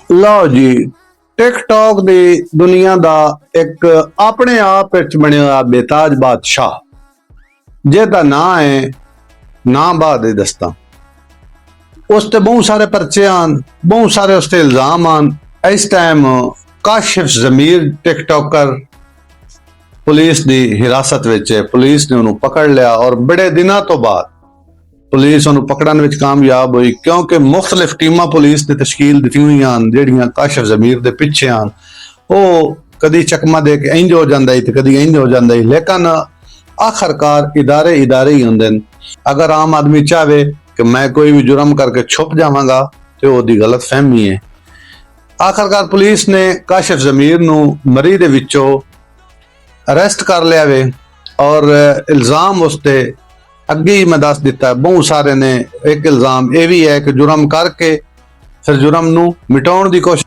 ਲਓ ਜੀ, ਟਿਕਟੌਕ ਦੀ ਦੁਨੀਆ ਦਾ ਇੱਕ ਆਪਣੇ ਆਪ ਵਿੱਚ ਬਣਿਆ ਹੋਇਆ ਬੇਤਾਜ ਬਾਦਸ਼ਾਹ, ਜਿਹਦਾ ਨਾਂ ਹੈ ਨਾ ਬਾਦੇ ਦਸਤਾਂ। ਉਸ ਤੇ ਬਹੁਤ ਸਾਰੇ ਪਰਚੇ ਹਨ, ਬਹੁਤ ਸਾਰੇ ਉਸ ਤੇ ਇਲਜ਼ਾਮ ਹਨ। ਇਸ ਟਾਈਮ ਕਾਸ਼ਿਫ ਜ਼ਮੀਰ ਟਿਕਟੌਕਰ ਪੁਲਿਸ ਦੀ ਹਿਰਾਸਤ ਵਿੱਚ ਹੈ। ਪੁਲਿਸ ਨੇ ਉਹਨੂੰ ਪਕੜ ਲਿਆ ਔਰ ਬੜੇ ਦਿਨਾਂ ਤੋਂ ਬਾਅਦ ਪੁਲਿਸ ਉਹਨੂੰ ਪਕੜਨ ਵਿੱਚ ਕਾਮਯਾਬ ਹੋਈ, ਕਿਉਂਕਿ ਮੁਖਤਲਿਫ ਟੀਮਾਂ ਪੁਲਿਸ ਨੇ ਤਸ਼ਕੀਲ ਦਿੱਤੀ ਹੋਈਆਂ ਹਨ ਜਿਹੜੀਆਂ ਕਾਸ਼ਿਫ ਜ਼ਮੀਰ ਦੇ ਪਿੱਛੇ ਹਨ। ਉਹ ਕਦੀ ਚਕਮਾ ਦੇ ਕੇ ਇੰਜ ਹੋ ਜਾਂਦਾ ਹੈ ਤੇ ਕਦੀ ਇੰਜ ਹੋ ਜਾਂਦਾ ਹੈ, ਲੇਕਿਨ ਆਖਰਕਾਰ ਇਦਾਰੇ ਹੀ ਹੁੰਦੇ ਨੇ। ਅਗਰ ਆਮ ਆਦਮੀ ਚਾਹੇ ਕਿ ਮੈਂ ਕੋਈ ਵੀ ਜੁਰਮ ਕਰਕੇ ਛੁਪ ਜਾਵਾਂਗਾ ਤੇ ਉਹਦੀ ਗਲਤ ਫਹਿਮੀ ਹੈ। ਆਖਰਕਾਰ ਪੁਲਿਸ ਨੇ ਕਾਸ਼ਿਫ ਜ਼ਮੀਰ ਨੂੰ ਮਰੀ ਦੇ ਵਿੱਚੋਂ ਅਰੈਸਟ ਕਰ ਲਿਆ ਵੇ ਔਰ ਇਲਜ਼ਾਮ ਉਸ ਤੇ ਅੱਗੇ ਹੀ ਮੈਂ ਦੱਸ ਦਿੱਤਾ ਬਹੁਤ ਸਾਰੇ ਨੇ। ਇੱਕ ਇਲਜ਼ਾਮ ਇਹ ਵੀ ਹੈ ਕਿ ਜੁਰਮ ਕਰਕੇ ਫਿਰ ਜੁਰਮ ਨੂੰ ਮਿਟਾਉਣ ਦੀ ਕੋਸ਼ਿਸ਼